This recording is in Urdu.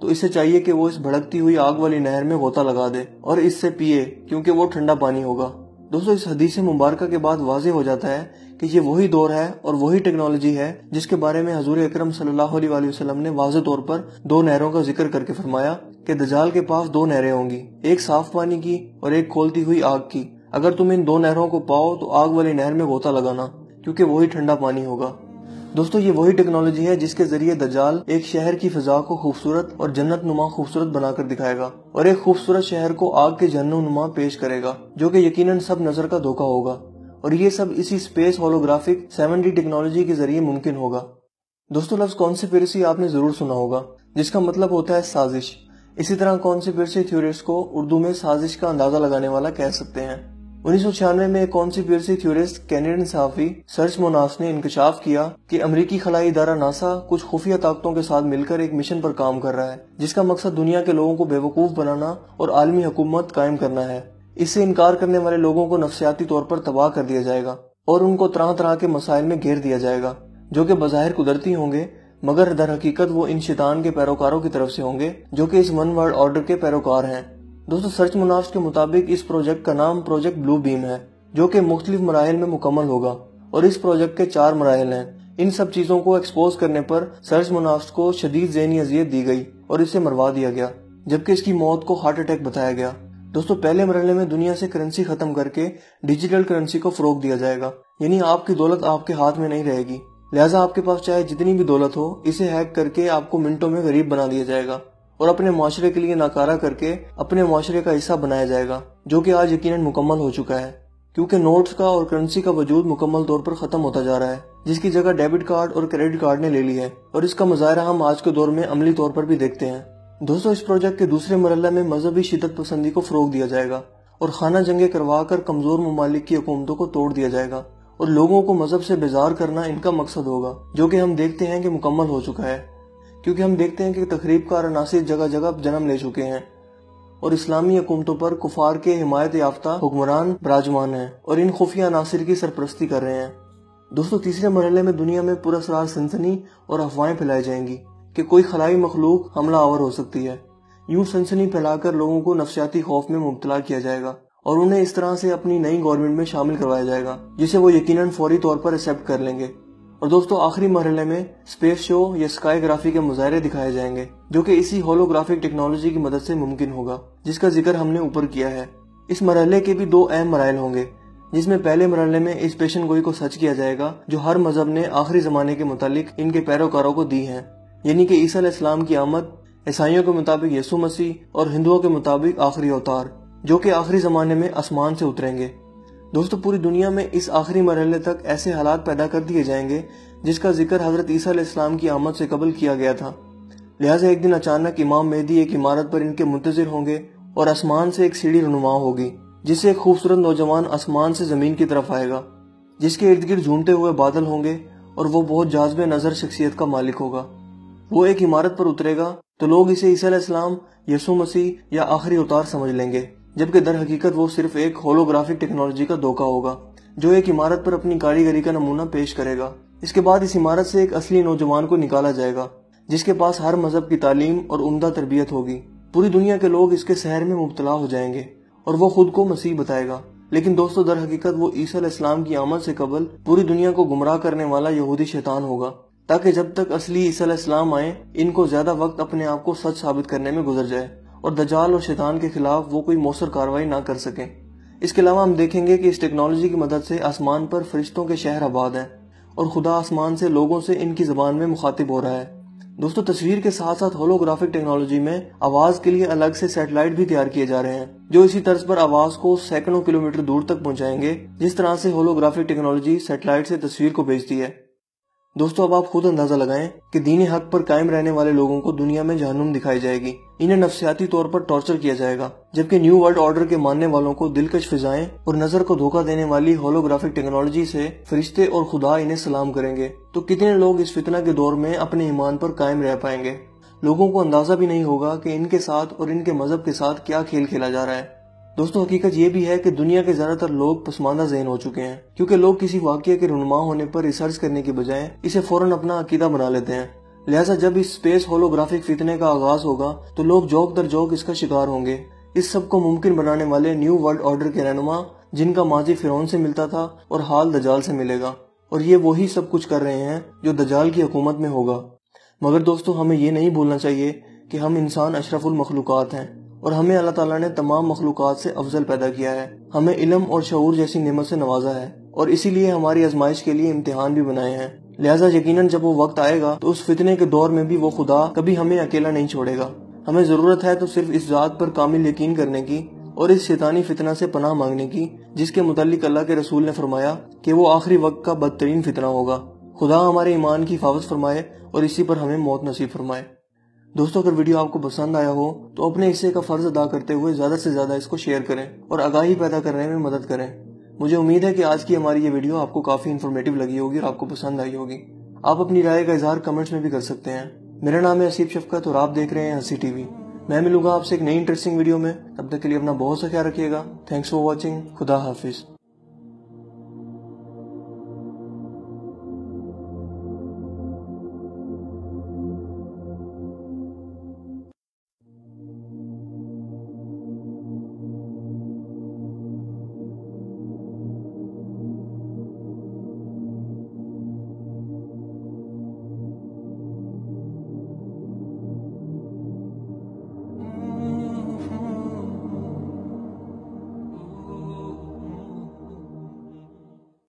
تو اسے چاہیے کہ وہ اس بھڑکتی ہوئی آگ والی نہر میں غوطہ لگا دے اور اس سے پیے، کیونکہ وہ ٹھنڈا پانی ہوگا۔ دوستو اس حدیث مبارکہ کے بعد واضح ہو جاتا ہے کہ یہ وہی دور ہے اور وہی ٹیکنالوجی ہے جس کے بارے میں حضور اکرم صلی اللہ علیہ وآلہ وسلم نے واضح طور پر 2 نہروں کا ذکر کر کے فرمایا کہ دجال کے پاس 2 نہریں ہوں گی، ایک صاف پانی کی اور ایک کھولتی ہوئی آگ کی۔ اگر تم ان 2 نہروں کو پاؤ تو آگ والی نہر میں غوطہ لگانا، کیونکہ وہی ٹھنڈا پانی ہوگا۔ دوستو یہ وہی ٹیکنالوجی ہے جس کے ذریعے دجال ایک شہر کی فضا کو خوبصورت اور جنت نما خوبصورت بنا کر دکھائے گا اور ایک خوبصورت شہر کو آگ کے جہنم نما پیش کرے گا، جو کہ یقیناً سب نظر کا دھوکہ ہوگا، اور یہ سب اسی سپیس ہولوگرافک 7D ٹیکنالوجی کے ذریعے ممکن ہوگا۔ دوستو لفظ کانسپیریسی آپ نے ضرور سنا ہوگا، جس کا مطلب ہوتا ہے سازش۔ اسی طرح کانسپیریسی تھیورسٹ کو اردو میں سازش کا اندازہ لگانے والا کہہ سکتے ہیں۔ 1996 میں ایک کانسپیریسی تھیورسٹ کینیڈین صحافی سرچ موناس نے انکشاف کیا کہ امریکی خلائی ادارہ ناسا کچھ خفیہ طاقتوں کے ساتھ مل کر ایک مشن پر کام کر رہا ہے، جس کا مقصد دنیا کے لوگوں کو بیوقوف بنانا اور عالمی حکومت قائم کرنا ہے۔ اس سے انکار کرنے والے لوگوں کو نفسیاتی طور پر تباہ کر دیا جائے گا اور ان کو طرح طرح کے مسائل میں گھیر دیا جائے گا، جو کہ بظاہر قدرتی ہوں گے، مگر در حقیقت وہ ان شیطان کے پیروکاروں کی طرف سے ہوں گے جو کہ اس ون ورلڈ آرڈر کے پیروکار ہیں۔ دوستو سرچ منافس کے مطابق اس پروجیکٹ کا نام پروجیکٹ بلو بیم ہے، جو کہ مختلف مراحل میں مکمل ہوگا، اور اس پروجیکٹ کے 4 مراحل ہیں۔ ان سب چیزوں کو ایکسپوز کرنے پر سرچ منافس کو شدید ذہنی اذیت دی گئی اور اسے مروا دیا گیا، جبکہ اس کی موت کو ہارٹ اٹیک بتایا گیا۔ دوستو پہلے مرحلے میں دنیا سے کرنسی ختم کر کے ڈیجیٹل کرنسی کو فروغ دیا جائے گا، یعنی آپ کی دولت آپ کے ہاتھ میں نہیں رہے گی، لہٰذا آپ کے پاس چاہے جتنی بھی دولت ہو، اسے ہیک کر کے آپ کو منٹوں میں غریب بنا دیا جائے گا اور اپنے معاشرے کے لیے ناکارہ کر کے اپنے معاشرے کا حصہ بنایا جائے گا، جو کہ آج یقیناً مکمل ہو چکا ہے، کیونکہ نوٹس کا اور کرنسی کا وجود مکمل طور پر ختم ہوتا جا رہا ہے، جس کی جگہ ڈیبٹ کارڈ اور کریڈٹ کارڈ نے لے لی ہے، اور اس کا مظاہرہ ہم آج کے دور میں عملی طور پر بھی دیکھتے ہیں۔ دوستو اس پروجیکٹ کے دوسرے مرحلے میں مذہبی شدت پسندی کو فروغ دیا جائے گا اور خانہ جنگیں کروا کر کمزور ممالک کی حکومتوں کو توڑ دیا جائے گا، اور لوگوں کو مذہب سے بیزار کرنا ان کا مقصد ہوگا، جو کہ ہم دیکھتے ہیں کہ مکمل ہو چکا ہے، کیونکہ ہم دیکھتے ہیں کہ تخریب کار عناصر جگہ جگہ جنم لے چکے ہیں اور اسلامی حکومتوں پر کفار کے حمایت یافتہ حکمران براجمان ہیں اور ان خفیہ عناصر کی سرپرستی کر رہے ہیں۔ دوستو تیسرے مرحلے میں دنیا میں پراسرار سنسنی اور افواہیں پھیلائی جائیں گی کہ کوئی خلائی مخلوق حملہ آور ہو سکتی ہے۔ یوں سنسنی پھیلا کر لوگوں کو نفسیاتی خوف میں مبتلا کیا جائے گا اور انہیں اس طرح سے اپنی نئی گورنمنٹ میں شامل کروایا جائے گا، جسے وہ یقیناً فوری طور پر ایکسپٹ کر لیں گے۔ اور دوستو آخری مرحلے میں اسپیس شو یا اسکائی گرافی کے مظاہرے دکھائے جائیں گے، جو کہ اسی ہولوگرافک ٹیکنالوجی کی مدد سے ممکن ہوگا، جس کا ذکر ہم نے اوپر کیا ہے۔ اس مرحلے کے بھی 2 اہم مراحل ہوں گے، جس میں پہلے مرحلے میں اس پیشن گوئی کو سچ کیا جائے گا جو ہر مذہب نے آخری زمانے کے متعلق ان کے پیروکاروں کو دی ہیں، یعنی کہ عیسیٰ علیہ السلام کی آمد، عیسائیوں کے مطابق یسوع مسیح اور ہندوؤں کے مطابق آخری اوتار، جو کہ آخری زمانے میں آسمان سے اتریں گے۔ دوستو پوری دنیا میں اس آخری مرحلے تک ایسے حالات پیدا کر دیے جائیں گے جس کا ذکر حضرت عیسیٰ علیہ السلام کی آمد سے قبل کیا گیا تھا، لہٰذا ایک دن اچانک امام مہدی ایک عمارت پر ان کے منتظر ہوں گے اور آسمان سے ایک سیڑھی رونما ہوگی، جس سے ایک خوبصورت نوجوان آسمان سے زمین کی طرف آئے گا، جس کے ارد گرد جھومتے ہوئے بادل ہوں گے، اور وہ بہت جاذب نظر شخصیت کا مالک ہوگا۔ وہ ایک عمارت پر اترے گا تو لوگ اسے عیسیٰ علیہ السلام، یسوع مسیح یا آخری اوتار سمجھ لیں گے، جبکہ در حقیقت وہ صرف ایک ہولوگرافک ٹیکنالوجی کا دھوکہ ہوگا جو ایک عمارت پر اپنی کاریگری کا نمونہ پیش کرے گا۔ اس کے بعد اس عمارت سے ایک اصلی نوجوان کو نکالا جائے گا جس کے پاس ہر مذہب کی تعلیم اور عمدہ تربیت ہوگی۔ پوری دنیا کے لوگ اس کے سحر میں مبتلا ہو جائیں گے اور وہ خود کو مسیح بتائے گا، لیکن دوستو در حقیقت وہ عیسیٰ علیہ السلام کی آمد سے قبل پوری دنیا کو گمراہ کرنے والا یہودی شیطان ہوگا، تاکہ جب تک اصلی عیسیٰ علیہ السلام آئیں ان کو زیادہ وقت اپنے آپ کو سچ ثابت کرنے میں گزر جائے اور دجال اور شیطان کے خلاف وہ کوئی مؤثر کارروائی نہ کر سکیں۔ اس کے علاوہ ہم دیکھیں گے کہ اس ٹیکنالوجی کی مدد سے آسمان پر فرشتوں کے شہر آباد ہیں اور خدا آسمان سے لوگوں سے ان کی زبان میں مخاطب ہو رہا ہے۔ دوستو تصویر کے ساتھ ساتھ ہولوگرافک ٹیکنالوجی میں آواز کے لیے الگ سے سیٹلائٹ بھی تیار کیے جا رہے ہیں، جو اسی طرز پر آواز کو سینکڑوں کلومیٹر دور تک پہنچائیں گے، جس طرح سے ہولوگرافک ٹیکنالوجی سیٹلائٹ سے تصویر کو بھیجتی ہے۔ دوستو اب آپ خود اندازہ لگائیں کہ دین حق پر قائم رہنے والے لوگوں کو دنیا میں جہنم دکھائی جائے گی، انہیں نفسیاتی طور پر ٹارچر کیا جائے گا، جبکہ نیو ورلڈ آرڈر کے ماننے والوں کو دلکش فضائیں اور نظر کو دھوکہ دینے والی ہولوگرافک ٹیکنالوجی سے فرشتے اور خدا انہیں سلام کریں گے۔ تو کتنے لوگ اس فتنہ کے دور میں اپنے ایمان پر قائم رہ پائیں گے؟ لوگوں کو اندازہ بھی نہیں ہوگا کہ ان کے ساتھ اور ان کے مذہب کے ساتھ کیا کھیل کھیلا جا رہا ہے۔ دوستو حقیقت یہ بھی ہے کہ دنیا کے زیادہ تر لوگ پسماندہ ذہن ہو چکے ہیں، کیونکہ لوگ کسی واقعے کے رونما ہونے پر ریسرچ کرنے کی بجائے اسے فوراً اپنا عقیدہ بنا لیتے ہیں، لہٰذا جب اس اسپیس ہولوگرافک فتنے کا آغاز ہوگا تو لوگ جوک در جوک اس کا شکار ہوں گے۔ اس سب کو ممکن بنانے والے نیو ورلڈ آرڈر کے رہنما، جن کا ماضی فرعون سے ملتا تھا اور حال دجال سے ملے گا، اور یہ وہی سب کچھ کر رہے ہیں جو دجال کی حکومت میں ہوگا۔ مگر دوستو، ہمیں یہ نہیں بھولنا چاہیے کہ ہم انسان اشرف المخلوقات ہیں، اور ہمیں اللہ تعالیٰ نے تمام مخلوقات سے افضل پیدا کیا ہے، ہمیں علم اور شعور جیسی نعمت سے نوازا ہے، اور اسی لیے ہماری آزمائش کے لیے امتحان بھی بنائے ہیں۔ لہٰذا یقیناً جب وہ وقت آئے گا تو اس فتنے کے دور میں بھی وہ خدا کبھی ہمیں اکیلا نہیں چھوڑے گا۔ ہمیں ضرورت ہے تو صرف اس ذات پر کامل یقین کرنے کی اور اس شیطانی فتنہ سے پناہ مانگنے کی، جس کے متعلق اللہ کے رسول نے فرمایا کہ وہ آخری وقت کا بدترین فتنہ ہوگا۔ خدا ہمارے ایمان کی حفاظت فرمائے اور اسی پر ہمیں موت نصیب فرمائے۔ دوستو، اگر ویڈیو آپ کو پسند آیا ہو تو اپنے حصے کا فرض ادا کرتے ہوئے زیادہ سے زیادہ اس کو شیئر کریں اور آگاہی پیدا کرنے میں مدد کریں۔ مجھے امید ہے کہ آج کی ہماری یہ ویڈیو آپ کو کافی انفارمیٹیو لگی ہوگی اور آپ کو پسند آئی ہوگی۔ آپ اپنی رائے کا اظہار کمنٹس میں بھی کر سکتے ہیں۔ میرا نام ہے اسیب شفقت اور آپ دیکھ رہے ہیں ہنسی ٹی وی۔ میں ملوں گا آپ سے ایک نئی انٹرسٹنگ ویڈیو میں، تب تک کے لیے اپنا بہت سا خیال رکھیے گا۔ Thanks for watching. خدا حافظ۔